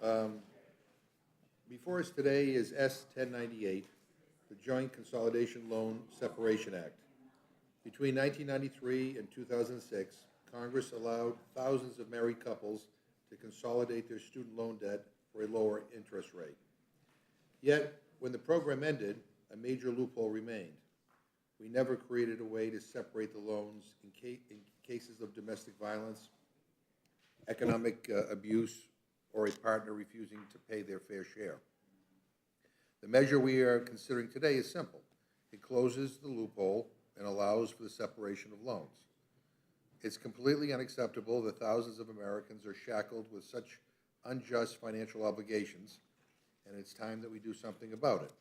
Um, Before us today is S 1098, the Joint Consolidation Loan Separation Act. Between 1993 and 2006, Congress allowed thousands of married couples to consolidate their student loan debt for a lower interest rate. Yet, when the program ended, a major loophole remained. We never created a way to separate the loans in cases of domestic violence, economic abuse, or a partner refusing to pay their fair share. The measure we are considering today is simple. It closes the loophole and allows for the separation of loans. It's completely unacceptable that thousands of Americans are shackled with such unjust financial obligations, and it's time that we do something about it.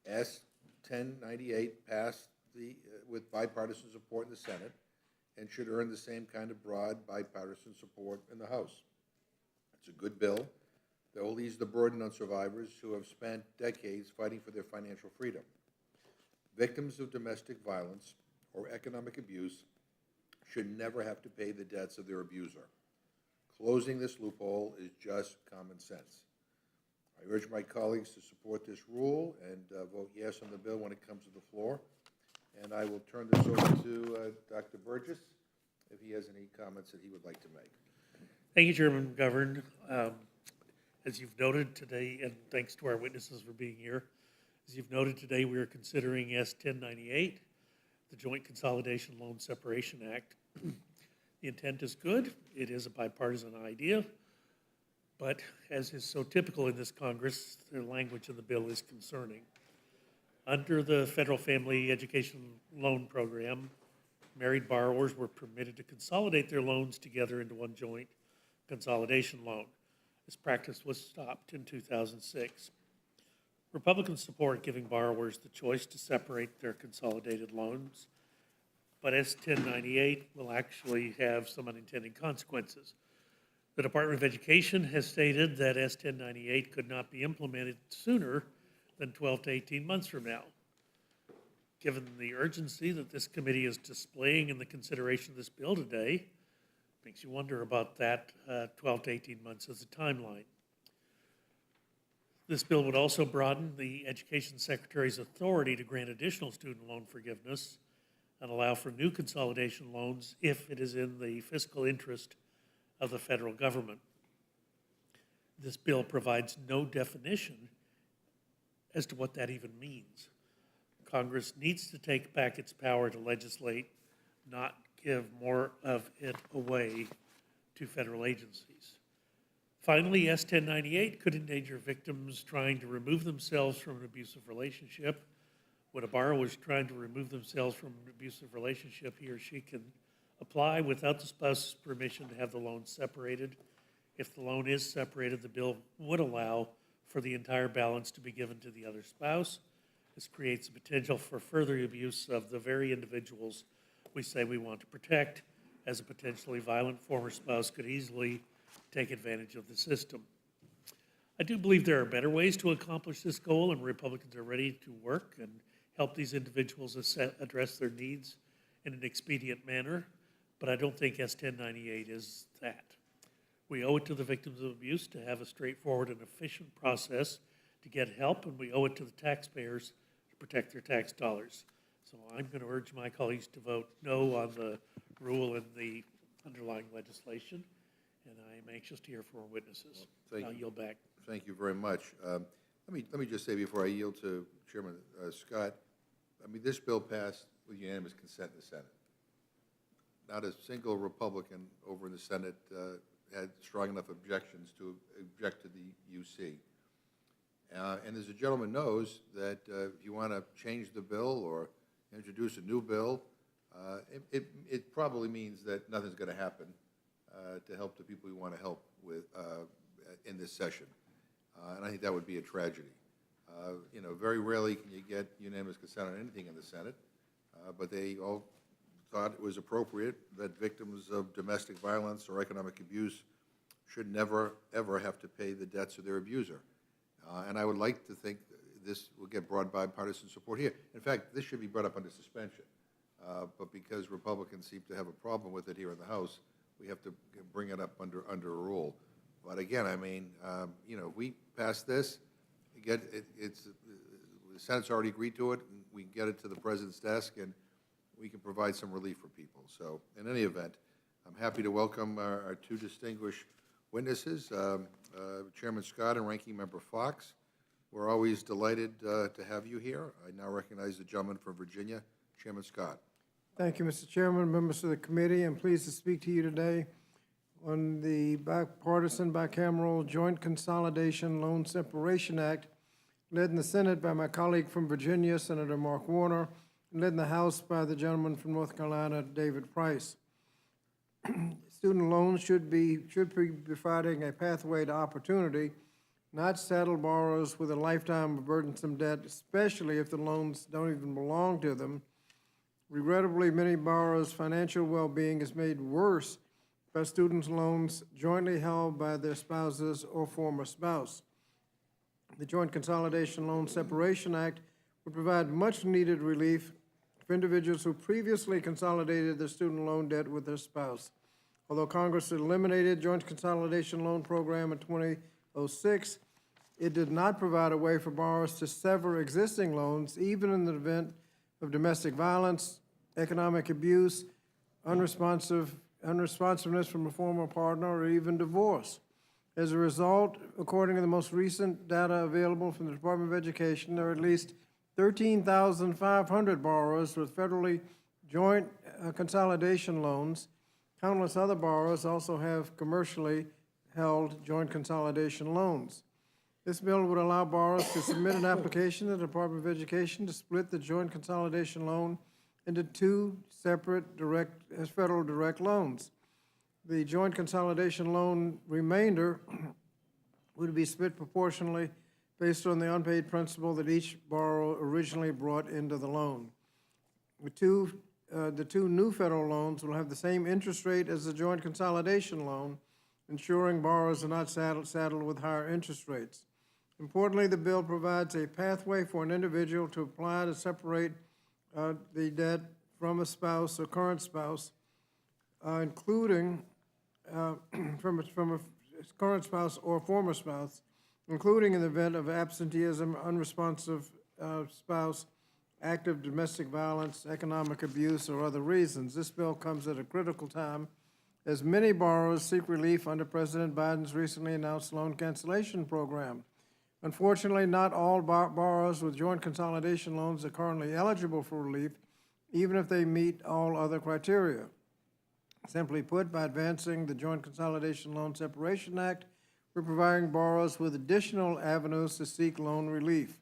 S 1098 passed with bipartisan support in the Senate and should earn the same kind of broad bipartisan support in the House. It's a good bill that will ease the burden on survivors who have spent decades fighting for their financial freedom. Victims of domestic violence or economic abuse should never have to pay the debts of their abuser. Closing this loophole is just common sense. I urge my colleagues to support this rule and vote yes on the bill when it comes to the floor. And I will turn this over to Dr. Burgess if he has any comments that he would like to make. Thank you, Chairman McGovern. As you've noted today, and thanks to our witnesses for being here, as you've noted today, we are considering S 1098, the Joint Consolidation Loan Separation Act. The intent is good. It is a bipartisan idea, but as is so typical in this Congress, the language in the bill is concerning. Under the Federal Family Education Loan Program, married borrowers were permitted to consolidate their loans together into one joint consolidation loan. This practice was stopped in 2006. Republicans support giving borrowers the choice to separate their consolidated loans, but S 1098 will actually have some unintended consequences. The Department of Education has stated that S 1098 could not be implemented sooner than 12 to 18 months from now. Given the urgency that this committee is displaying in the consideration of this bill today, makes you wonder about that 12 to 18 months as a timeline. This bill would also broaden the Education Secretary's authority to grant additional student loan forgiveness and allow for new consolidation loans if it is in the fiscal interest of the federal government. This bill provides no definition as to what that even means. Congress needs to take back its power to legislate, not give more of it away to federal agencies. Finally, S 1098 could endanger victims trying to remove themselves from an abusive relationship. When a borrower is trying to remove themselves from an abusive relationship, he or she can apply without the spouse's permission to have the loan separated. If the loan is separated, the bill would allow for the entire balance to be given to the other spouse. This creates a potential for further abuse of the very individuals we say we want to protect, as a potentially violent former spouse could easily take advantage of the system. I do believe there are better ways to accomplish this goal, and Republicans are ready to work and help these individuals address their needs in an expedient manner, but I don't think S 1098 is that. We owe it to the victims of abuse to have a straightforward and efficient process to get help, and we owe it to the taxpayers to protect their tax dollars. So I'm going to urge my colleagues to vote no on the rule and the underlying legislation, and I am anxious to hear from our witnesses. Well, I'll yield back. Thank you very much. Let me just say before I yield to Chairman Scott, I mean, this bill passed with unanimous consent in the Senate. Not a single Republican over in the Senate had strong enough objections to object to the UC. And as the gentleman knows, that if you want to change the bill or introduce a new bill, it probably means that nothing's going to happen to help the people you want to help with in this session. And I think that would be a tragedy. You know, very rarely can you get unanimous consent on anything in the Senate, but they all thought it was appropriate that victims of domestic violence or economic abuse should never, ever have to pay the debts of their abuser. And I would like to think this will get broad bipartisan support here. In fact, this should be brought up under suspension. But because Republicans seem to have a problem with it here in the House, we have to bring it up under a rule. But again, I mean, we pass this, the Senate's already agreed to it, and we can get it to the President's desk, and we can provide some relief for people. So in any event, I'm happy to welcome our two distinguished witnesses, Chairman Scott and Ranking Member Fox. We're always delighted to have you here. I now recognize the gentleman from Virginia, Chairman Scott. Thank you, Mr. Chairman, members of the committee. I'm pleased to speak to you today on the bipartisan, bicameral Joint Consolidation Loan Separation Act, led in the Senate by my colleague from Virginia, Senator Mark Warner, and led in the House by the gentleman from North Carolina, David Price. Student loans should be providing a pathway to opportunity, not saddle borrowers with a lifetime of burdensome debt, especially if the loans don't even belong to them. Regrettably, many borrowers' financial well-being is made worse by student loans jointly held by their spouses or former spouse. The Joint Consolidation Loan Separation Act would provide much-needed relief for individuals who previously consolidated their student loan debt with their spouse. Although Congress eliminated Joint Consolidation Loan Program in 2006, it did not provide a way for borrowers to sever existing loans, even in the event of domestic violence, economic abuse, unresponsiveness from a former partner, or even divorce. As a result, according to the most recent data available from the Department of Education, there are at least 13,500 borrowers with federally joint consolidation loans. Countless other borrowers also have commercially held joint consolidation loans. This bill would allow borrowers to submit an application to the Department of Education to split the joint consolidation loan into two separate federal direct loans. The joint consolidation loan remainder would be split proportionally based on the unpaid principal that each borrower originally brought into the loan. The two new federal loans will have the same interest rate as the joint consolidation loan, ensuring borrowers are not saddled with higher interest rates. Importantly, the bill provides a pathway for an individual to apply to separate the debt from a spouse or current spouse, including from a current spouse or former spouse, including in the event of absenteeism, unresponsive spouse, active domestic violence, economic abuse, or other reasons. This bill comes at a critical time as many borrowers seek relief under President Biden's recently announced loan cancellation program. Unfortunately, not all borrowers with joint consolidation loans are currently eligible for relief, even if they meet all other criteria. Simply put, by advancing the Joint Consolidation Loan Separation Act, we're providing borrowers with additional avenues to seek loan relief.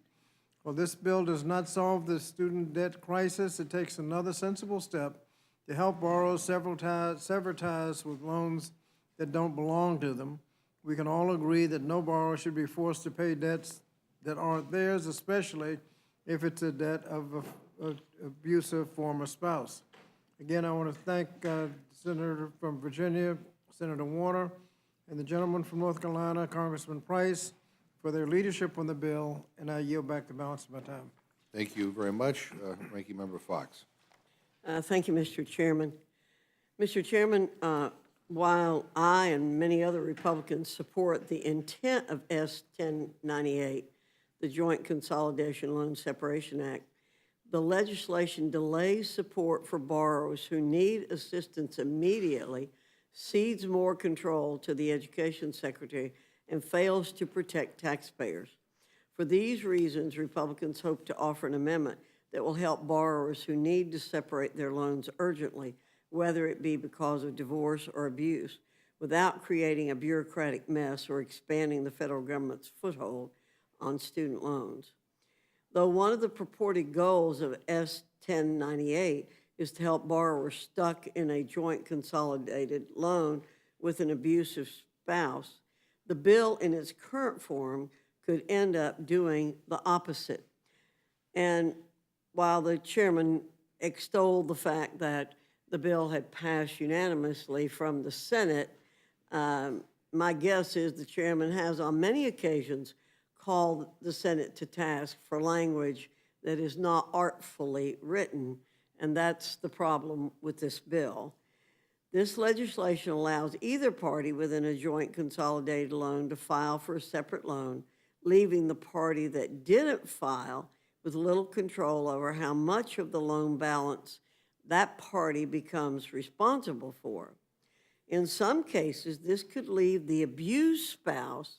While this bill does not solve the student debt crisis, it takes another sensible step to help borrowers sever ties with loans that don't belong to them. We can all agree that no borrower should be forced to pay debts that aren't theirs, especially if it's a debt of an abusive former spouse. Again, I want to thank Senator from Virginia, Senator Warner, and the gentleman from North Carolina, Congressman Price, for their leadership on the bill, and I yield back the balance of my time. Thank you very much, Ranking Member Fox. Thank you, Mr. Chairman. Mr. Chairman, while I and many other Republicans support the intent of S. 1098, the Joint Consolidation Loan Separation Act, the legislation delays support for borrowers who need assistance immediately, cedes more control to the Education Secretary, and fails to protect taxpayers. For these reasons, Republicans hope to offer an amendment that will help borrowers who need to separate their loans urgently, whether it be because of divorce or abuse, without creating a bureaucratic mess or expanding the federal government's foothold on student loans. Though one of the purported goals of S. 1098 is to help borrowers stuck in a joint consolidated loan with an abusive spouse, the bill in its current form could end up doing the opposite. And while the chairman extolled the fact that the bill had passed unanimously from the Senate, my guess is the chairman has on many occasions called the Senate to task for language that is not artfully written, and that's the problem with this bill. This legislation allows either party within a joint consolidated loan to file for a separate loan, leaving the party that didn't file with little control over how much of the loan balance that party becomes responsible for. In some cases, this could leave the abused spouse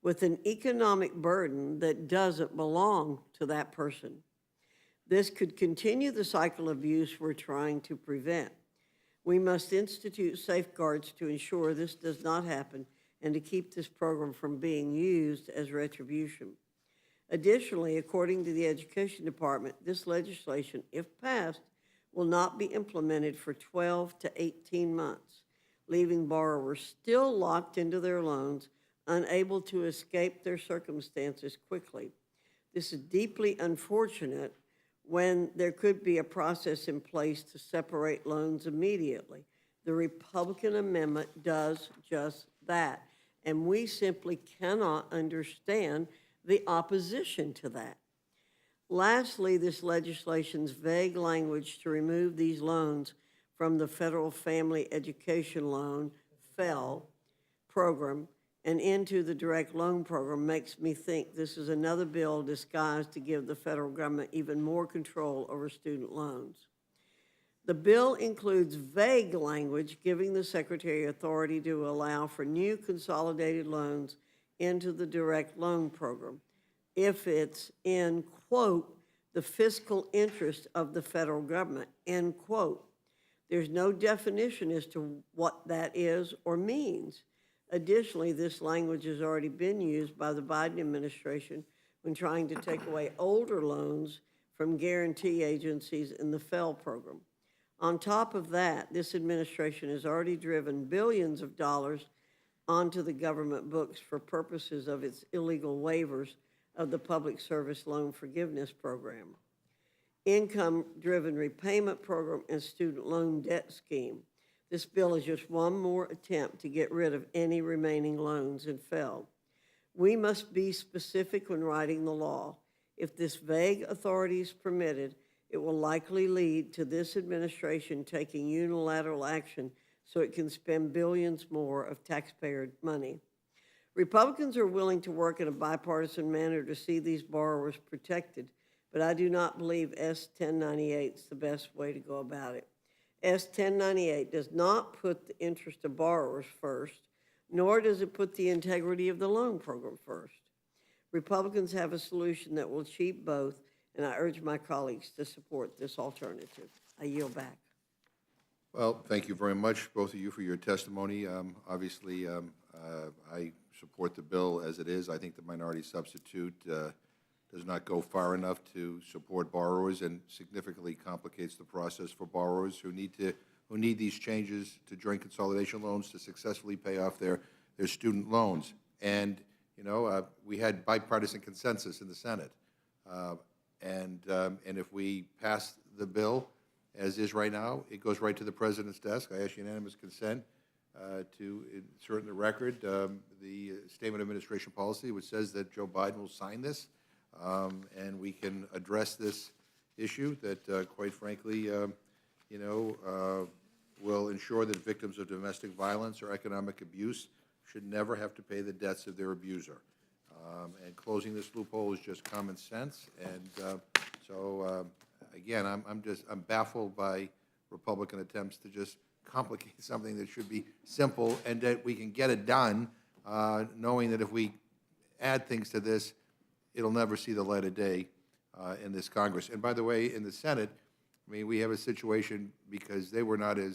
with an economic burden that doesn't belong to that person. This could continue the cycle of abuse we're trying to prevent. We must institute safeguards to ensure this does not happen and to keep this program from being used as retribution. Additionally, according to the Education Department, this legislation, if passed, will not be implemented for 12 to 18 months, leaving borrowers still locked into their loans, unable to escape their circumstances quickly. This is deeply unfortunate when there could be a process in place to separate loans immediately. The Republican amendment does just that, and we simply cannot understand the opposition to that. Lastly, this legislation's vague language to remove these loans from the Federal Family Education Loan, FFEL, program and into the direct loan program makes me think this is another bill disguised to give the federal government even more control over student loans. The bill includes vague language giving the Secretary authority to allow for new consolidated loans into the direct loan program if it's in, quote, the fiscal interest of the federal government, end quote. There's no definition as to what that is or means. Additionally, this language has already been used by the Biden administration when trying to take away older loans from guarantee agencies in the FFEL program. On top of that, this administration has already driven billions of dollars onto the government books for purposes of its illegal waivers of the Public Service Loan Forgiveness Program, income-driven repayment program, and student loan debt scheme. This bill is just one more attempt to get rid of any remaining loans in FFEL. We must be specific when writing the law. If this vague authority is permitted, it will likely lead to this administration taking unilateral action so it can spend billions more of taxpayer money. Republicans are willing to work in a bipartisan manner to see these borrowers protected, but I do not believe S 1098 is the best way to go about it. S 1098 does not put the interest of borrowers first, nor does it put the integrity of the loan program first. Republicans have a solution that will achieve both, and I urge my colleagues to support this alternative. I yield back. Well, thank you very much, both of you, for your testimony. Obviously, I support the bill as it is. I think the minority substitute does not go far enough to support borrowers and significantly complicates the process for borrowers who need these changes to joint consolidation loans to successfully pay off their student loans. And you know, we had bipartisan consensus in the Senate, and if we pass the bill as is right now, it goes right to the President's desk. I ask unanimous consent to insert in the record the Statement of Administration Policy, which says that Joe Biden will sign this, and we can address this issue that, quite frankly, will ensure that victims of domestic violence or economic abuse should never have to pay the debts of their abuser. And closing this loophole is just common sense. And again, I'm baffled by Republican attempts to just complicate something that should be simple and that we can get it done, knowing that if we add things to this, it'll never see the light of day in this Congress. And by the way, in the Senate, I mean, we have a situation because they were not they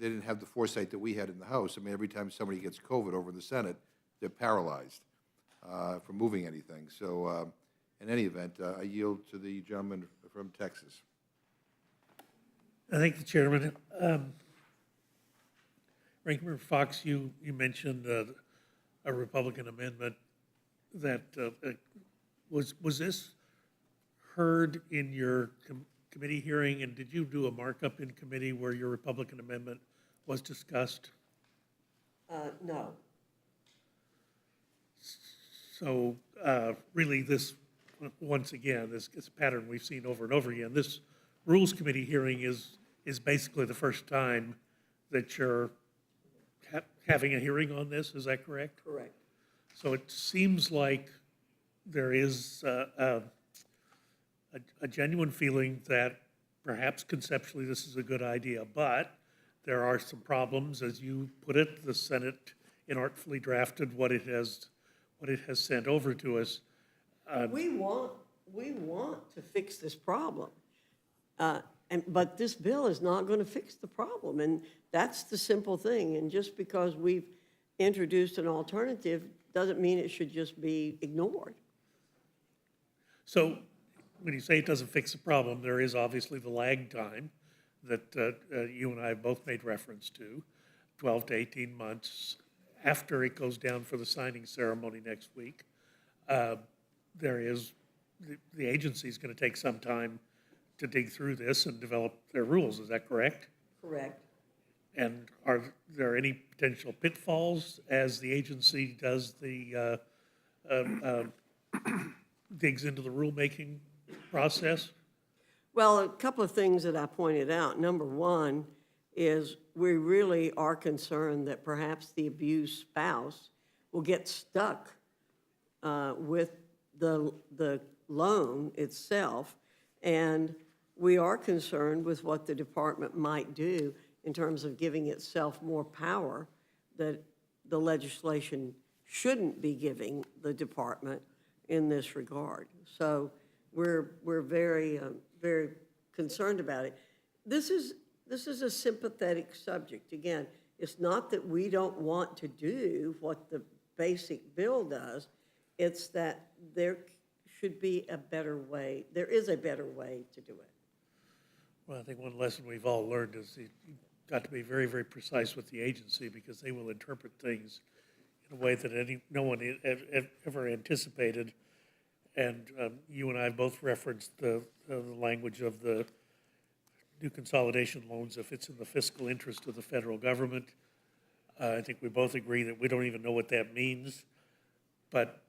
didn't have the foresight that we had in the House. I mean, every time somebody gets COVID over in the Senate, they're paralyzed from moving anything. So in any event, I yield to the gentleman from Texas. Thank you, Chairman. Ranking Member Fox, you mentioned a Republican amendment that was this heard in your committee hearing, and did you do a markup in committee where your Republican amendment was discussed? No. So really this, once again, this pattern we've seen over and over again. This Rules Committee hearing is is basically the first time that you're having a hearing on this, is that correct? Correct. So it seems like there is a genuine feeling that perhaps conceptually this is a good idea, but there are some problems, as you put it. The Senate inartfully drafted what it has sent over to us. We want to fix this problem. But this bill is not going to fix the problem, and that's the simple thing. And just because we've introduced an alternative doesn't mean it should just be ignored. So when you say it doesn't fix the problem, there is obviously the lag time that you and I have both made reference to, 12 to 18 months after it goes down for the signing ceremony next week. There is, the agency is going to take some time to dig through this and develop their rules. Is that correct? Correct. And are there any potential pitfalls as the agency does the, digs into the rulemaking process? Well, a couple of things that I pointed out. Number one is we really are concerned that perhaps the abused spouse will get stuck with the loan itself, and we are concerned with what the department might do in terms of giving itself more power that the legislation shouldn't be giving the department in this regard. So we're very, very concerned about it. This is a sympathetic subject. Again, it's not that we don't want to do what the basic bill does. It's that there should be a better way. There is a better way to do it. Well, I think one lesson we've all learned is you've got to be very, very precise with the agency, because they will interpret things in a way that no one ever anticipated. And you and I both referenced the language of the new consolidation loans, if it's in the fiscal interest of the federal government. I think we both agree that we don't even know what that means. But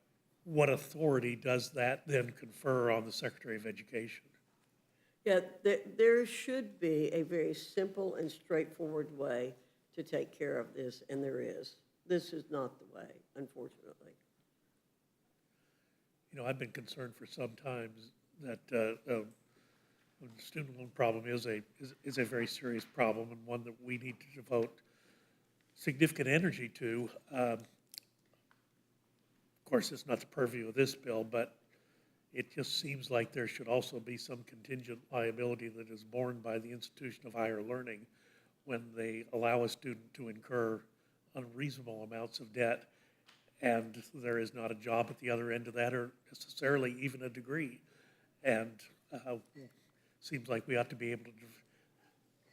what authority does that then confer on the Secretary of Education? Yeah, there should be a very simple and straightforward way to take care of this, and there is. This is not the way, unfortunately. You know, I've been concerned for some time that the student loan problem is a very serious problem, and one that we need to devote significant energy to. Of course, it's not the purview of this bill, but it just seems like there should also be some contingent liability that is borne by the institution of higher learning when they allow a student to incur unreasonable amounts of debt, and there is not a job at the other end of that, or necessarily even a degree. And seems like we ought to be able to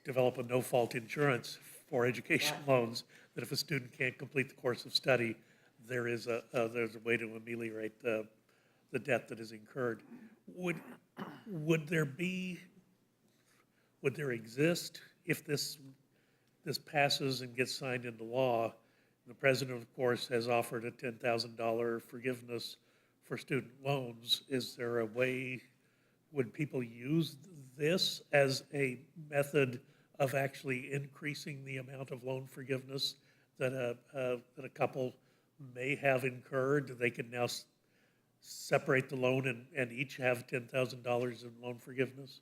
develop a no-fault insurance for education loans, that if a student can't complete the course of study, there's a way to ameliorate the debt that is incurred. Would there exist, if this passes and gets signed into law? The president, of course, has offered a $10,000 forgiveness for student loans. Is there a way, would people use this as a method of actually increasing the amount of loan forgiveness that a couple may have incurred? They can now separate the loan and each have $10,000 in loan forgiveness?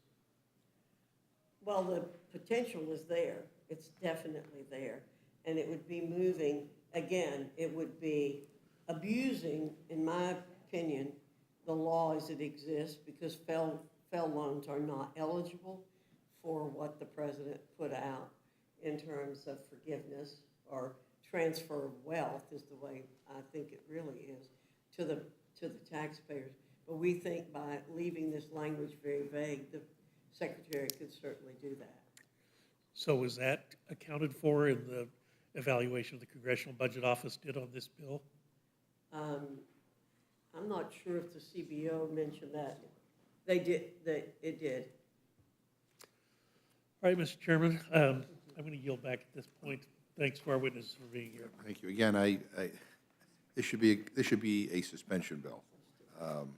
Well, the potential is there. It's definitely there. And it would be moving, again, it would be abusing, in my opinion, the law as it exists, because FEL loans are not eligible for what the president put out in terms of forgiveness or transfer of wealth, is the way I think it really is, to the taxpayers. But we think by leaving this language very vague, the secretary could certainly do that. So is that accounted for in the evaluation the Congressional Budget Office did on this bill? I'm not sure if the CBO mentioned that. They did, it did. All right, Mr. Chairman, I'm going to yield back at this point. Thanks to our witnesses for being here. Thank you. Again, this should be a suspension bill. And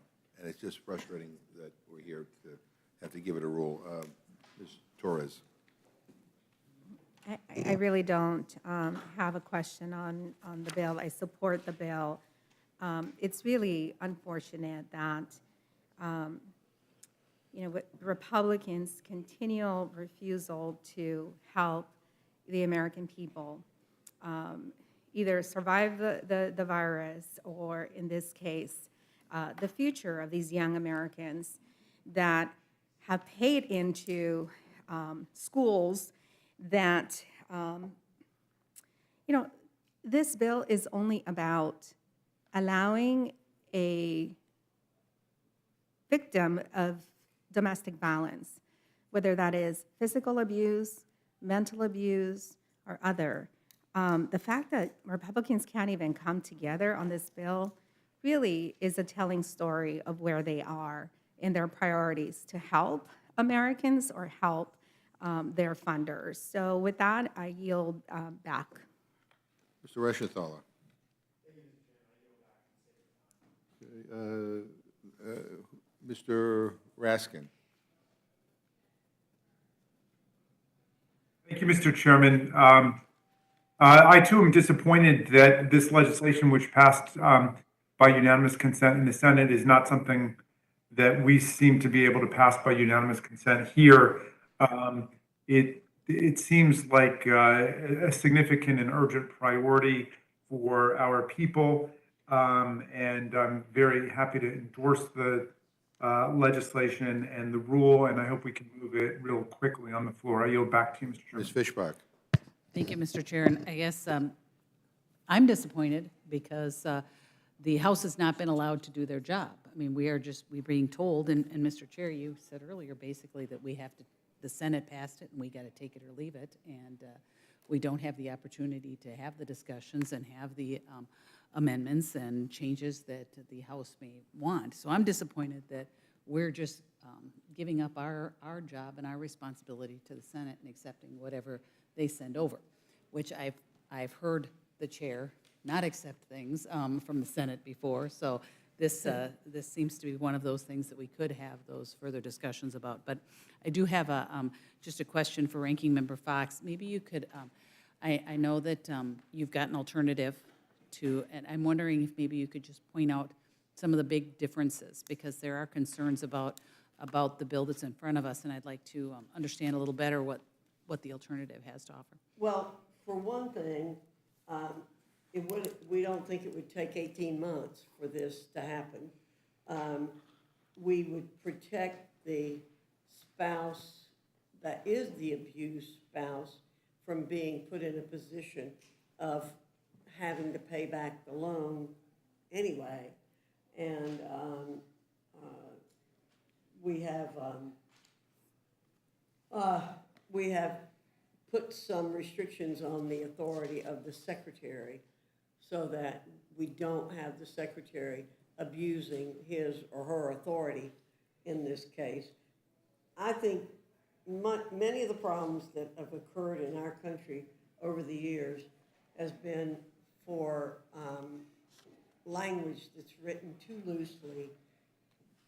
it's just frustrating that we're here to have to give it a rule. Ms. Torres. I really don't have a question on the bill. I support the bill. It's really unfortunate that, with Republicans' continual refusal to help the American people either survive the virus or, in this case, the future of these young Americans that have paid into schools that, this bill is only about allowing a victim of domestic violence, whether that is physical abuse, mental abuse, or other. The fact that Republicans can't even come together on this bill really is a telling story of where they are in their priorities to help Americans or help their funders. So with that, I yield back. Mr. Reschenthaler. Mr. Raskin. Thank you, Mr. Chairman. I too am disappointed that this legislation, which passed by unanimous consent in the Senate, is not something that we seem to be able to pass by unanimous consent here. It seems like a significant and urgent priority for our people, and I'm very happy to endorse the legislation and the rule, and I hope we can move it real quickly on the floor. I yield back to you, Mr. Chairman. Ms. Fishbach. Thank you, Mr. Chair. And I guess I'm disappointed because the House has not been allowed to do their job. I mean, we're being told, and Mr. Chair, you said earlier basically that the Senate passed it and we got to take it or leave it. And we don't have the opportunity to have the discussions and have the amendments and changes that the House may want. So I'm disappointed that we're just giving up our job and our responsibility to the Senate and accepting whatever they send over, which I've heard the chair not accept things from the Senate before. So this seems to be one of those things that we could have those further discussions about. But I do have just a question for Ranking Member Fox. Maybe you could, I know that you've got an alternative to, and I'm wondering if maybe you could just point out some of the big differences, because there are concerns about the bill that's in front of us, and I'd like to understand a little better what the alternative has to offer. Well, for one thing, we don't think it would take 18 months for this to happen. We would protect the spouse that is the abused spouse from being put in a position of having to pay back the loan anyway. And we have put some restrictions on the authority of the secretary so that we don't have the secretary abusing his or her authority in this case. I think many of the problems that have occurred in our country over the years has been for language that's written too loosely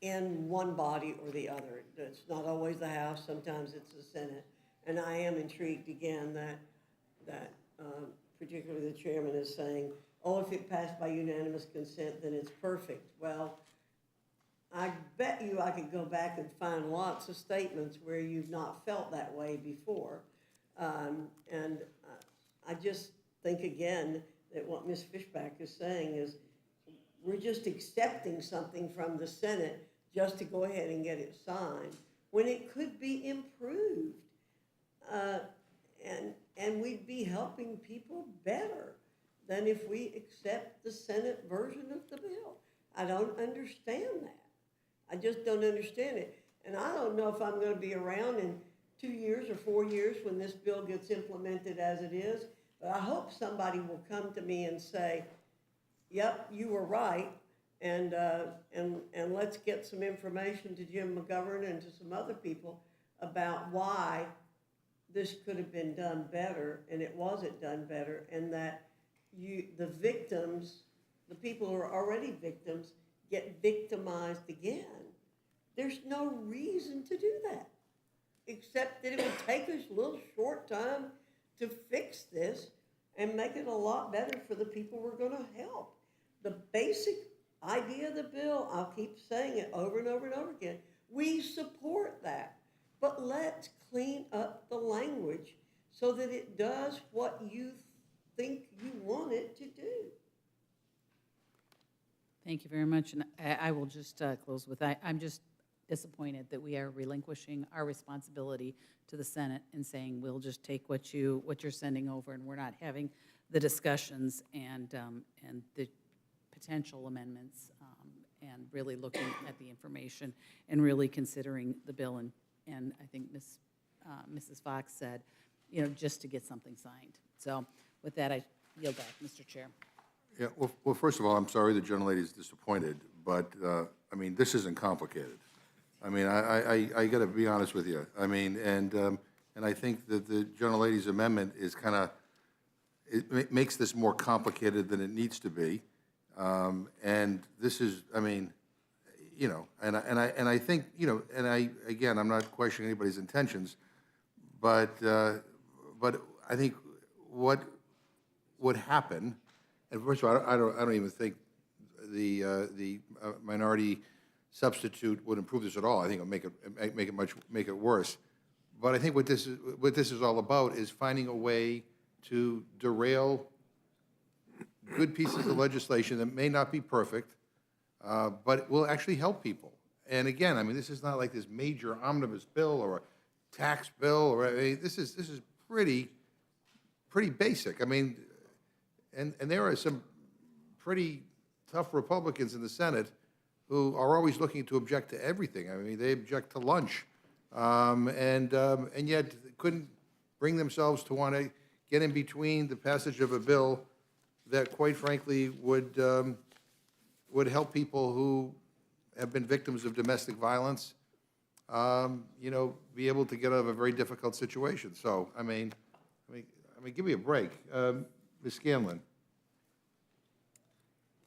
in one body or the other. It's not always the House, sometimes it's the Senate. And I am intrigued again that particularly the chairman is saying, oh, if it passed by unanimous consent, then it's perfect. Well, I bet you I could go back and find lots of statements where you've not felt that way before. And I just think, again, that what Ms. Fishbach is saying is we're just accepting something from the Senate just to go ahead and get it signed when it could be improved. And we'd be helping people better than if we accept the Senate version of the bill. I don't understand that. I just don't understand it. And I don't know if I'm going to be around in 2 years or 4 years when this bill gets implemented as it is, but I hope somebody will come to me and say, yep, you were right, and let's get some information to Jim McGovern and to some other people about why this could have been done better and it wasn't done better, and that the victims, the people who are already victims, get victimized again. There's no reason to do that, except that it would take us a little short time to fix this and make it a lot better for the people we're gonna help. The basic idea of the bill, I'll keep saying it over and over and over again, we support that. But let's clean up the language so that it does what you think you want it to do. Thank you very much, and I will just close with, I'm just disappointed that we are relinquishing our responsibility to the Senate and saying, we'll just take what you're sending over, and we're not having the discussions and the potential amendments, and really looking at the information and really considering the bill, and I think Mrs. Fox said, just to get something signed. So with that, I yield back, Mr. Chair. Yeah, well, first of all, I'm sorry the gentlelady is disappointed, but, I mean, this isn't complicated. I mean, I got to be honest with you. I mean, and I think that the gentlelady's amendment is kind of, it makes this more complicated than it needs to be. And this is, I mean, and I think, again, I'm not questioning anybody's intentions, but I think what would happen, and first of all, I don't even think the minority substitute would improve this at all. I think it'll make it worse. But I think what this is all about is finding a way to derail good pieces of legislation that may not be perfect, but will actually help people. And again, I mean, this is not like this major omnibus bill or a tax bill, or this is pretty basic. I mean, and there are some pretty tough Republicans in the Senate who are always looking to object to everything. I mean, they object to lunch, and yet couldn't bring themselves to want to get in between the passage of a bill that, quite frankly, would help people who have been victims of domestic violence, be able to get out of a very difficult situation. So, I mean, give me a break. Ms. Scanlon.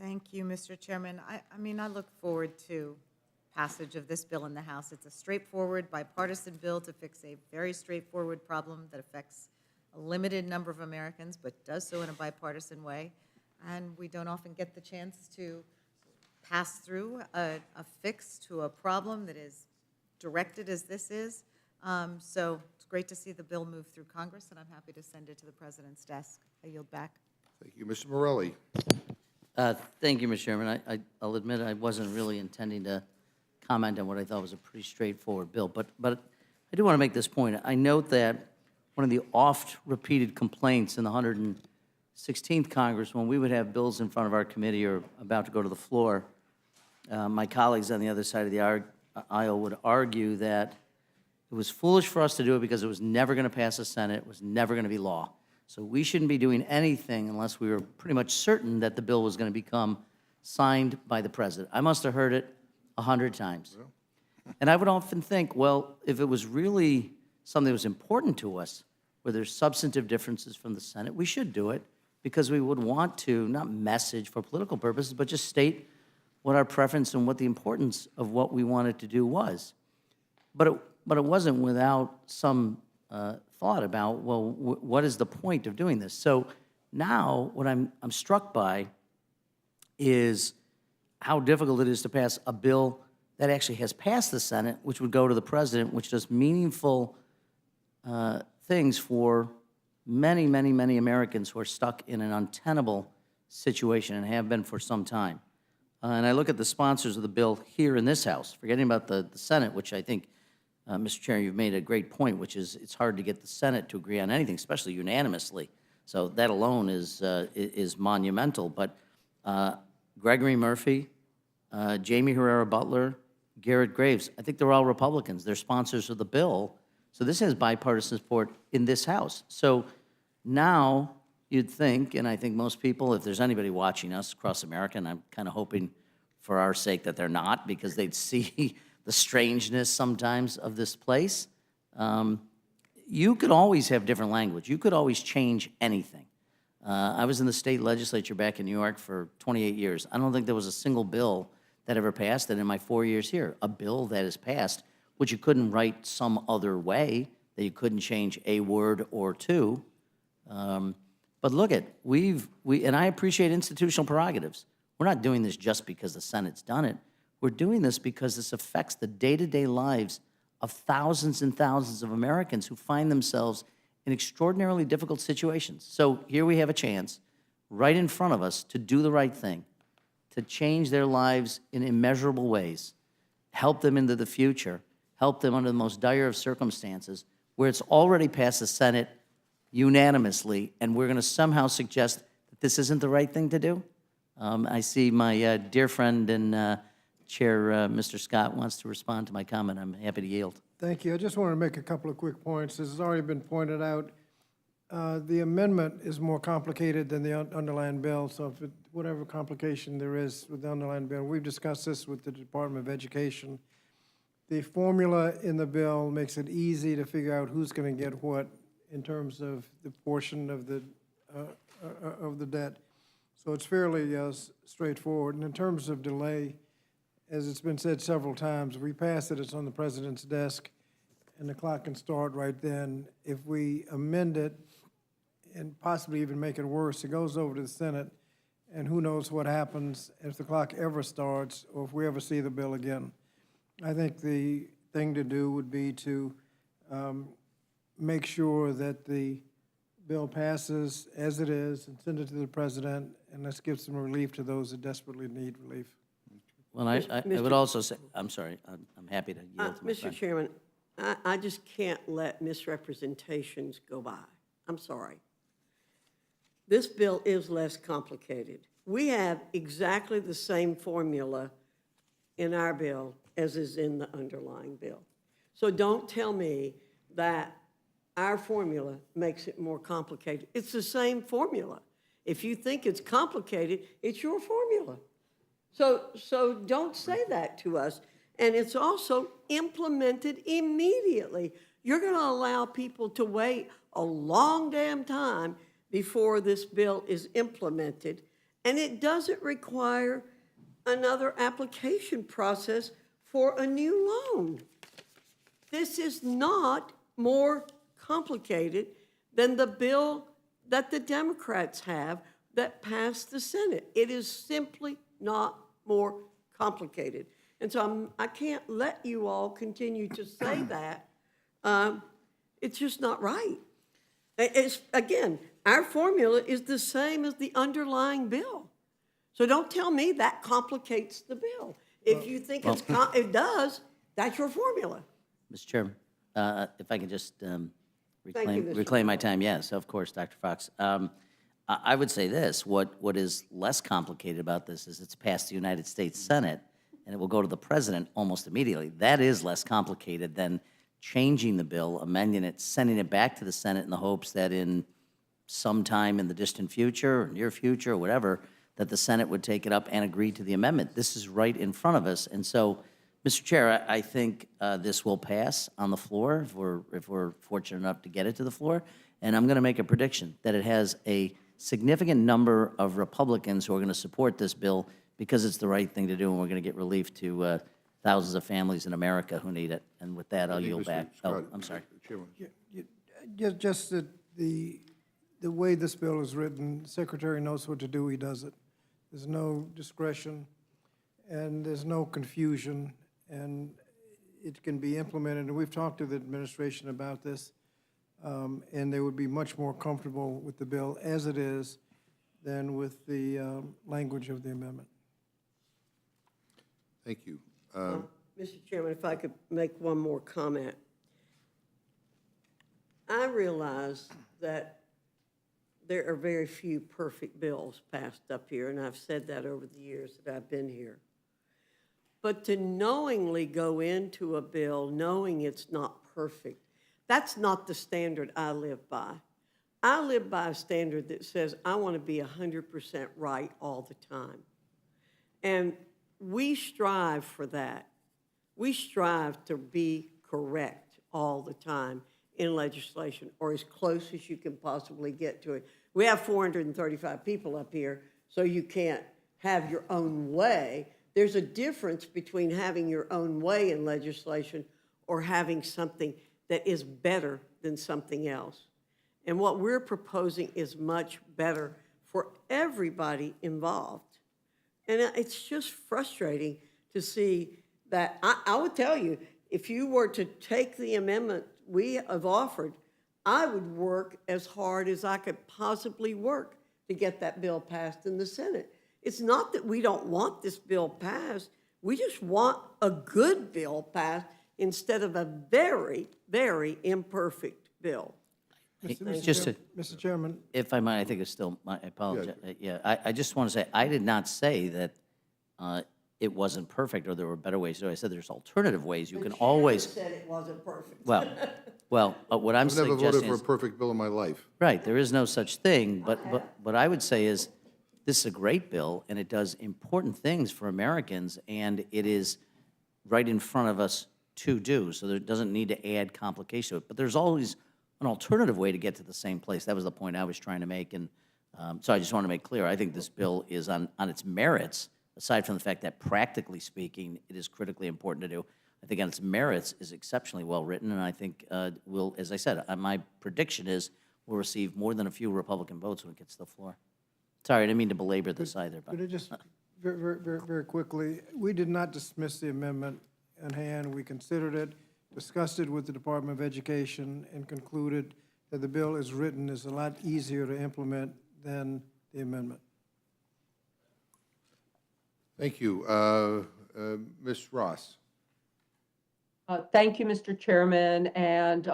Thank you, Mr. Chairman. I look forward to passage of this bill in the House. It's a straightforward bipartisan bill to fix a very straightforward problem that affects a limited number of Americans, but does so in a bipartisan way. And we don't often get the chance to pass through a fix to a problem that is directed as this is. So it's great to see the bill move through Congress, and I'm happy to send it to the President's desk. I yield back. Thank you. Mr. Morelli. Thank you, Mr. Chairman. I'll admit I wasn't really intending to comment on what I thought was a pretty straightforward bill, but I do want to make this point. I note that one of the oft-repeated complaints in the 116th Congress, when we would have bills in front of our committee or about to go to the floor, my colleagues on the other side of the aisle would argue that it was foolish for us to do it because it was never going to pass the Senate, it was never going to be law. So we shouldn't be doing anything unless we were pretty much certain that the bill was going to become signed by the president. I must have heard it 100 times. And I would often think, well, if it was really something that was important to us, where there's substantive differences from the Senate, we should do it because we would want to, not message for political purposes, but just state what our preference and what the importance of what we wanted to do was. But it wasn't without some thought about, well, what is the point of doing this? So now what I'm struck by is how difficult it is to pass a bill that actually has passed the Senate, which would go to the president, which does meaningful things for many, many, many Americans who are stuck in an untenable situation and have been for some time. And I look at the sponsors of the bill here in this House, forgetting about the Senate, which I think, Mr. Chair, you've made a great point, which is it's hard to get the Senate to agree on anything, especially unanimously. So that alone is monumental. But Gregory Murphy, Jamie Herrera Butler, Garrett Graves, I think they're all Republicans. They're sponsors of the bill. So this has bipartisan support in this House. So now you'd think, and I think most people, if there's anybody watching us across America, and I'm kind of hoping for our sake that they're not, because they'd see the strangeness sometimes of this place. You could always have different language. You could always change anything. I was in the state legislature back in New York for 28 years. I don't think there was a single bill that ever passed, and in my 4 years here, a bill that is passed, which you couldn't write some other way, that you couldn't change a word or two, But look and I appreciate institutional prerogatives. We're not doing this just because the Senate's done it. We're doing this because this affects the day-to-day lives of thousands and thousands of Americans who find themselves in extraordinarily difficult situations. So here we have a chance, right in front of us, to do the right thing, to change their lives in immeasurable ways, help them into the future, help them under the most dire of circumstances, where it's already passed the Senate unanimously, and we're going to somehow suggest that this isn't the right thing to do? I see my dear friend and Chair, Mr. Scott, wants to respond to my comment. I'm happy to yield. Thank you. I just want to make a couple of quick points. As has already been pointed out, the amendment is more complicated than the underlying bill, so if whatever complication there is with the underlying bill, we've discussed this with the Department of Education. The formula in the bill makes it easy to figure out who's going to get what in terms of the portion of the debt. So it's fairly straightforward. And in terms of delay, as it's been said several times, if we pass it, it's on the president's desk, and the clock can start right then. If we amend it and possibly even make it worse, it goes over to the Senate, and who knows what happens if the clock ever starts or if we ever see the bill again. I think the thing to do would be to make sure that the bill passes as it is and send it to the president, and let's give some relief to those that desperately need relief. Well, I would also say, I'm sorry, I'm happy to yield to my Mr. friend. Chairman, I just can't let misrepresentations go by. I'm sorry. This bill is less complicated. We have exactly the same formula in our bill as is in the underlying bill. So don't tell me that our formula makes it more complicated. It's the same formula. If you think it's complicated, it's your formula. So don't say that to us. And it's also implemented immediately. You're going to allow people to wait a long damn time before this bill is implemented, and it doesn't require another application process for a new loan. This is not more complicated than the bill that the Democrats have that passed the Senate. It is simply not more complicated. And so I can't let you all continue to say that. It's just not right. Again, our formula is the same as the underlying bill. So don't tell me that complicates the bill. If you think it does, that's your formula. Mr. Chairman, if I could just Mr. reclaim my time, yes, of course, Dr. Fox. I would say this, what is less complicated about this is it's passed the United States Senate, and it will go to the president almost immediately. That is less complicated than changing the bill, amending it, sending it back to the Senate in the hopes that in sometime in the distant future, or near future, or whatever, that the Senate would take it up and agree to the amendment. This is right in front of us. And so, Mr. Chair, I think this will pass on the floor if we're fortunate enough to get it to the floor. And I'm going to make a prediction that it has a significant number of Republicans who are going to support this bill because it's the right thing to do, and we're going to get relief to thousands of families in America who need it. And with that, I'll yield Mr. back. Scott, Oh, I'm sorry. Chairman. Just that the way this bill is written, the secretary knows what to do, he does it. There's no discretion, and there's no confusion, and it can be implemented. And we've talked to the administration about this, and they would be much more comfortable with the bill as it is than with the language of the amendment. Thank you. Mr. Chairman, if I could make one more comment. I realize that there are very few perfect bills passed up here, and I've said that over the years that I've been here. But to knowingly go into a bill knowing it's not perfect, that's not the standard I live by. I live by a standard that says I want to be 100% right all the time. And we strive for that. We strive to be correct all the time in legislation, or as close as you can possibly get to it. We have 435 people up here, so you can't have your own way. There's a difference between having your own way in legislation or having something that is better than something else. And what we're proposing is much better for everybody involved. And it's just frustrating to see that. I would tell you, if you were to take the amendment we have offered, I would work as hard as I could possibly work to get that bill passed in the Senate. It's not that we don't want this bill passed. We just want a good bill passed instead of a very, very imperfect bill. Mr. Chairman, If I might, I think it's still, I apologize. Yeah, I just want to say, I did not say that it wasn't perfect or there were better ways to do it. I said there's alternative ways. You can always, Said it wasn't perfect. well, what I'm I've never voted suggesting for a is, perfect bill in my life. right, there is no such thing, but what I would say is, this is a great bill, and it does important things for Americans, and it is right in front of us to do, so there doesn't need to add complication to it. But there's always an alternative way to get to the same place. That was the point I was trying to make, and so I just want to make clear, I think this bill is on its merits, aside from the fact that practically speaking, it is critically important to do. I think on its merits is exceptionally well-written, and I think will, as I said, my prediction is we'll receive more than a few Republican votes when it gets to the floor. Sorry, I didn't mean to belabor this either, but. could I just, very quickly, we did not dismiss the amendment in hand. We considered it, discussed it with the Department of Education, and concluded that the bill as written is a lot easier to implement than the amendment. Thank you. Ms. Ross? Thank you, Mr. Chairman, and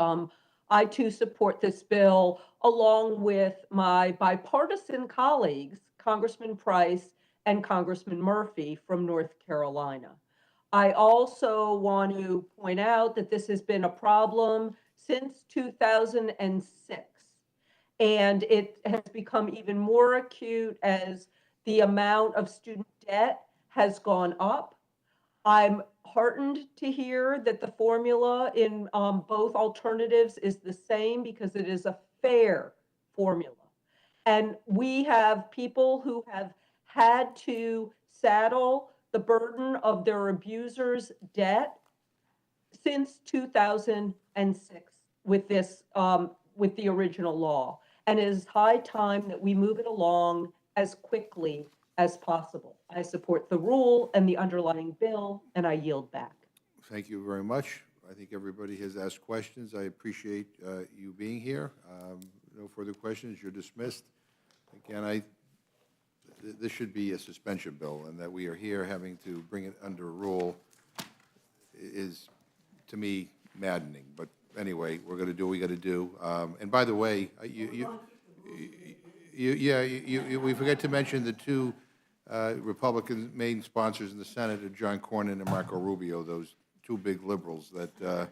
I too support this bill along with my bipartisan colleagues, Congressman Price and Congressman Murphy from North Carolina. I also want to point out that this has been a problem since 2006, and it has become even more acute as the amount of student debt has gone up. I'm heartened to hear that the formula in both alternatives is the same because it is a fair formula. And we have people who have had to saddle the burden of their abusers' debt since 2006 with this, with the original law. And it is high time that we move it along as quickly as possible. I support the rule and the underlying bill, and I yield back. Thank you very much. I think everybody has asked questions. I appreciate you being here. No further questions. You're dismissed. Again, this should be a suspension bill, and that we are here having to bring it under a rule is, to me, maddening. But anyway, we're going to do what we got to do. And by the way, we forget to mention the two Republican main sponsors in the Senate are John Cornyn and Marco Rubio, those two big liberals that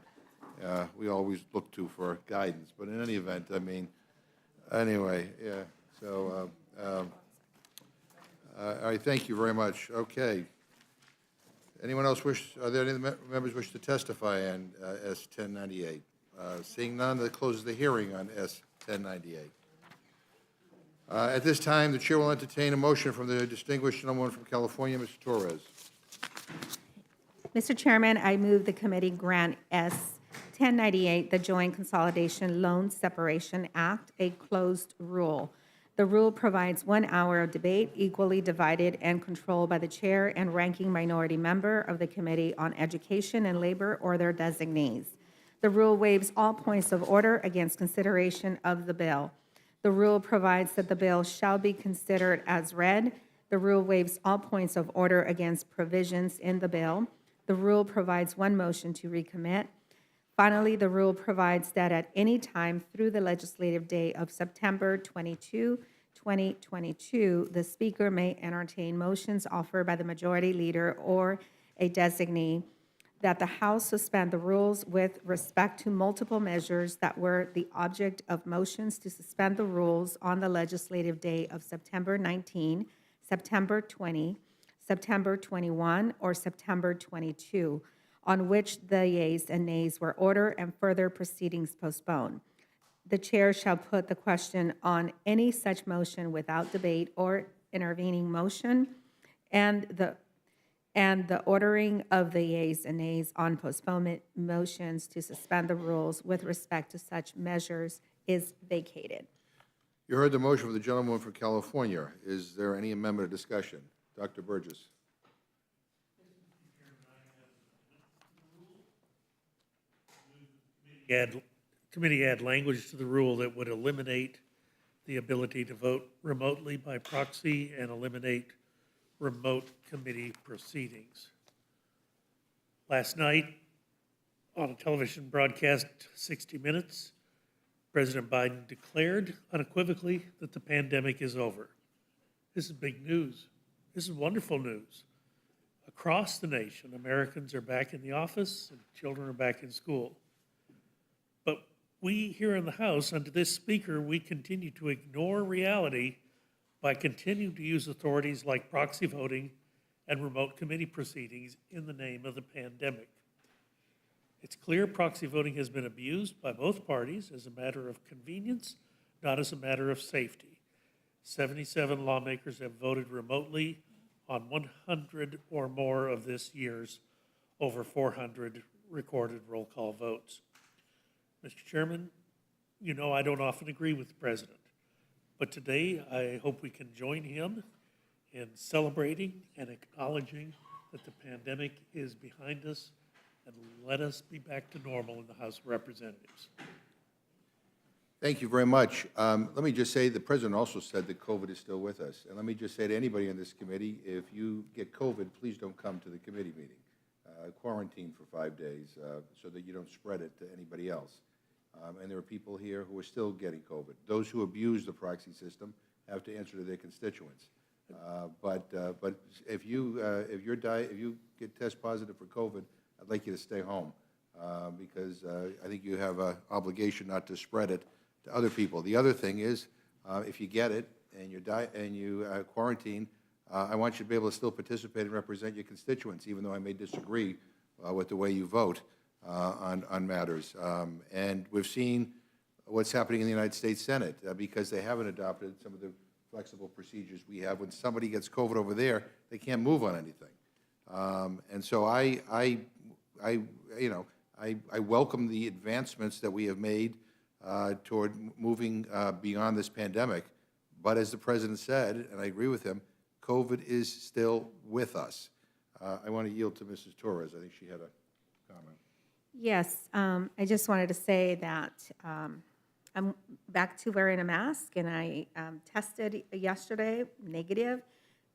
we always look to for guidance. But in any event, I mean, anyway, yeah. So, all right, thank you very much. Okay. Anyone else are there any members wish to testify on S 1098? Seeing none, that closes the hearing on S 1098. At this time, the chair will entertain a motion from the distinguished gentleman from California, Mr. Torres. Mr. Chairman, I move the committee grant S 1098, the Joint Consolidation Loan Separation Act, a closed rule. The rule provides 1 hour of debate equally divided and controlled by the chair and ranking minority member of the Committee on Education and Labor or their designees. The rule waives all points of order against consideration of the bill. The rule provides that the bill shall be considered as read. The rule waives all points of order against provisions in the bill. The rule provides one motion to recommit. Finally, the rule provides that at any time through the legislative day of September 22, 2022, the Speaker may entertain motions offered by the Majority Leader or a designee that the House suspend the rules with respect to multiple measures that were the object of motions to suspend the rules on the legislative day of September 19, September 20, September 21, or September 22, on which the yeas and nays were ordered and further proceedings postponed. The chair shall put the question on any such motion without debate or intervening motion, and the ordering of the yeas and nays on postponement motions to suspend the rules with respect to such measures is vacated. You heard the motion of the gentleman from California. Is there any amendment or discussion? Dr. Burgess. Committee add language to the rule that would eliminate the ability to vote remotely by proxy and eliminate remote committee proceedings. Last night, on a television broadcast, 60 Minutes, President Biden declared unequivocally that the pandemic is over. This is big news. This is wonderful news. Across the nation, Americans are back in the office and children are back in school. But we here in the House, under this speaker, we continue to ignore reality by continuing to use authorities like proxy voting and remote committee proceedings in the name of the pandemic. It's clear proxy voting has been abused by both parties as a matter of convenience, not as a matter of safety. 77 lawmakers have voted remotely on 100 or more of this year's over 400 recorded roll call votes. Mr. Chairman, you know I don't often agree with the president, but today I hope we can join him in celebrating and acknowledging that the pandemic is behind us and let us be back to normal in the House of Representatives. Thank you very much. Let me just say, the president also said that COVID is still with us. And let me just say to anybody in this committee, if you get COVID, please don't come to the committee meeting. Quarantine for 5 days so that you don't spread it to anybody else. And there are people here who are still getting COVID. Those who abuse the proxy system have to answer to their constituents. But if you get test positive for COVID, I'd like you to stay home because I think you have an obligation not to spread it to other people. The other thing is, if you get it and you quarantine, I want you to be able to still participate and represent your constituents, even though I may disagree with the way you vote on matters. And we've seen what's happening in the United States Senate because they haven't adopted some of the flexible procedures we have. When somebody gets COVID over there, they can't move on anything. And so I welcome the advancements that we have made toward moving beyond this pandemic. But as the president said, and I agree with him, COVID is still with us. I want to yield to Mrs. Torres. I think she had a comment. Yes, I just wanted to say that I'm back to wearing a mask, and I tested yesterday, negative.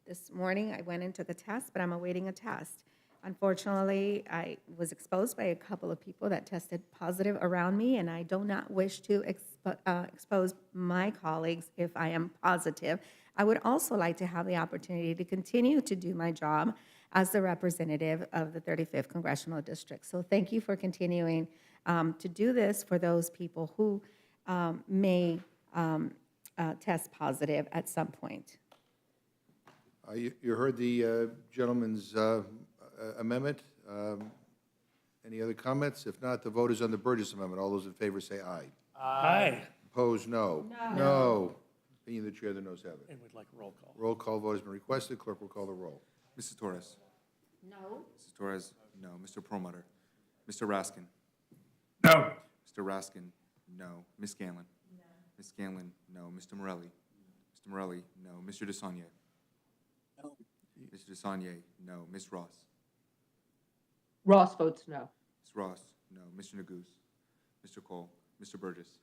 This morning, I went and took a test, but I'm awaiting a test. Unfortunately, I was exposed by a couple of people that tested positive around me, and I do not wish to expose my colleagues if I am positive. I would also like to have the opportunity to continue to do my job as the representative of the 35th Congressional District. So thank you for continuing to do this for those people who may test positive at some point. You heard the gentleman's amendment. Any other comments? If not, the vote is on the Burgess amendment. All those in favor say aye. Aye. Opposed, no. No. Opinion of the chair, the noes have it. And we'd like a roll call. Roll call vote has been requested. Clerk will call the roll. Mrs. Torres. No. Mrs. Torres, no. Mr. Perlmutter. Mr. Raskin. No. Mr. Raskin, no. Ms. Scanlon. No. Ms. Scanlon, no. Mr. Morelli. Mr. Morelli, no. Mr. DeSaulnier. No. Mr. DeSaulnier, no. Ms. Ross. Ross votes no. Ms. Ross, no. Mr. Neguse. Mr. Cole. Mr. Burgess.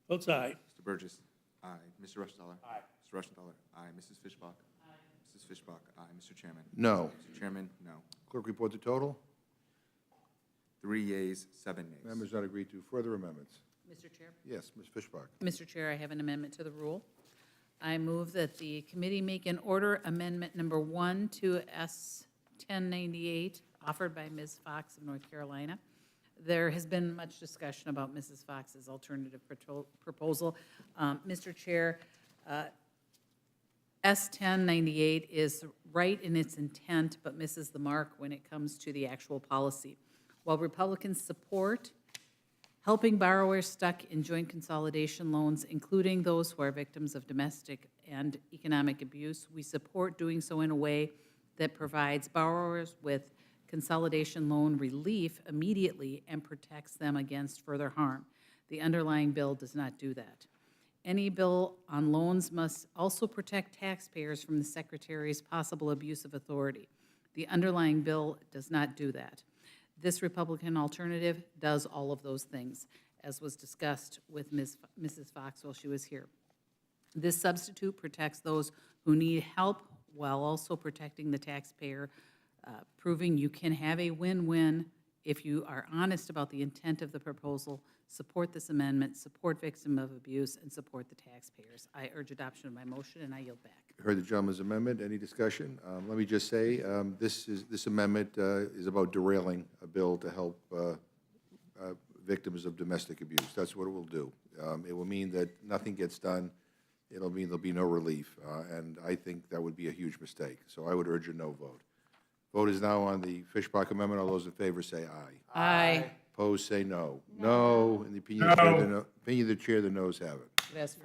Votes aye. Mr. Burgess, aye. Mr. Rushenthaler. Aye. Mr. Rushenthaler, aye. Mrs. Fishbach. Aye. Mrs. Fishbach, aye. Mr. Chairman. No. Mr. Chairman, no. Clerk report the total. 3 yeas, 7 nays. Members not agreed to. Further amendments? Mr. Chair? Yes, Ms. Fishbach. Mr. Chair, I have an amendment to the rule. I move that the committee make an order amendment number 1 to S 1098, offered by Ms. Fox of North Carolina. There has been much discussion about Mrs. Fox's alternative proposal. Mr. Chair, S 1098 is right in its intent, but misses the mark when it comes to the actual policy. While Republicans support helping borrowers stuck in joint consolidation loans, including those who are victims of domestic and economic abuse, we support doing so in a way that provides borrowers with consolidation loan relief immediately and protects them against further harm. The underlying bill does not do that. Any bill on loans must also protect taxpayers from the Secretary's possible abuse of authority. The underlying bill does not do that. This Republican alternative does all of those things, as was discussed with Mrs. Fox while she was here. This substitute protects those who need help while also protecting the taxpayer, proving you can have a win-win if you are honest about the intent of the proposal, support this amendment, support victim of abuse, and support the taxpayers. I urge adoption of my motion, and I yield back. Heard the gentleman's amendment. Any discussion? Let me just say, this amendment is about derailing a bill to help victims of domestic abuse. That's what it will do. It will mean that nothing gets done. It'll mean there'll be no relief, and I think that would be a huge mistake. So I would urge a no vote. Vote is now on the Fishbach amendment. All those in favor say aye. Aye. Opposed, say no. No. In the opinion of the chair, opinion of the chair, the noes have it. That's for,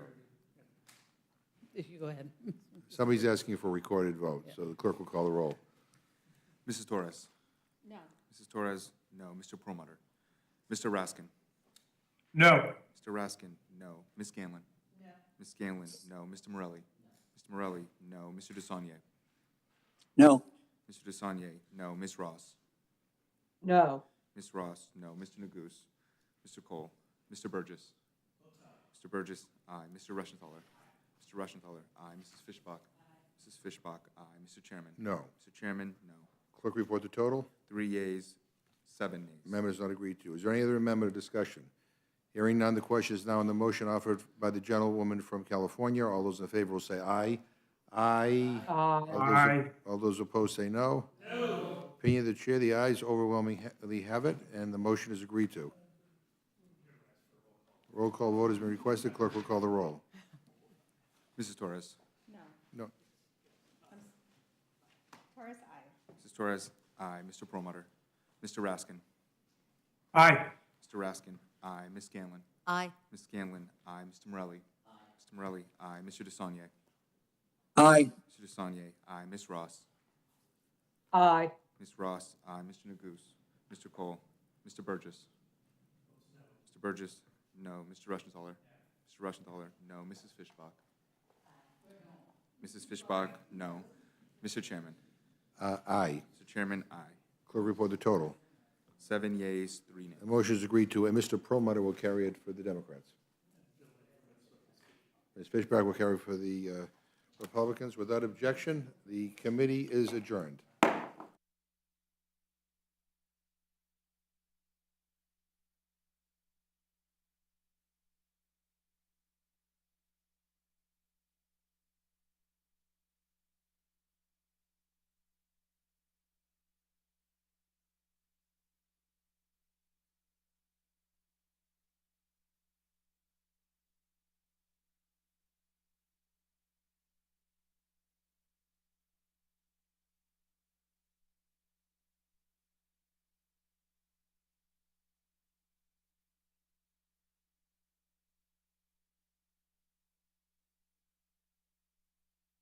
if you go ahead. Somebody's asking for a recorded vote, so the clerk will call the roll. Mrs. Torres? No. Mrs. Torres, no. Mr. Perlmutter? Mr. Raskin? No. Mr. Raskin, no. Ms. Scanlon? No. Ms. Scanlon, no. Mr. Morelli? Mr. Morelli, no. Mr. DeSaulnier? No. Mr. DeSaulnier, no. Ms. Ross? No. Ms. Ross, no. Mr. Neguse? Mr. Cole? Mr. Burgess? Mr. Burgess, aye. Mr. Reschenthaler? Mr. Reschenthaler, aye. Mrs. Fishbach? Mrs. Fishbach, aye. Mr. Chairman? No. Mr. Chairman, no. Clerk report the total. 3 yeas, 7 nays. Amendment is not agreed to. Is there any other amendment or discussion? Hearing none, the question is now on the motion offered by the gentlewoman from California. All those in favor will say aye. Aye. Aye. All those opposed say no. No. Opinion of the chair, the ayes overwhelmingly have it, and the motion is agreed to. Roll call vote has been requested. Clerk will call the roll. Mrs. Torres? No. Torres, aye. Mrs. Torres, aye. Mr. Perlmutter? Mr. Raskin? Aye. Mr. Raskin, aye. Ms. Scanlon? Aye. Ms. Scanlon, aye. Mr. Morelli? Mr. Morelli, aye. Mr. DeSaulnier? Aye. Mr. DeSaulnier, aye. Ms. Ross? Aye. Ms. Ross, aye. Mr. Neguse? Mr. Cole? Mr. Burgess? Mr. Burgess, no. Mr. Reschenthaler? Mr. Reschenthaler, no. Mrs. Fishbach? Mrs. Fishbach, no. Mr. Chairman? Aye. Mr. Chairman, aye. Clerk report the total. 7 yeas, 3 nays. The motion is agreed to, and Mr. Perlmutter will carry it for the Democrats. Ms. Fishbach will carry it for the Republicans. Without objection, the committee is adjourned.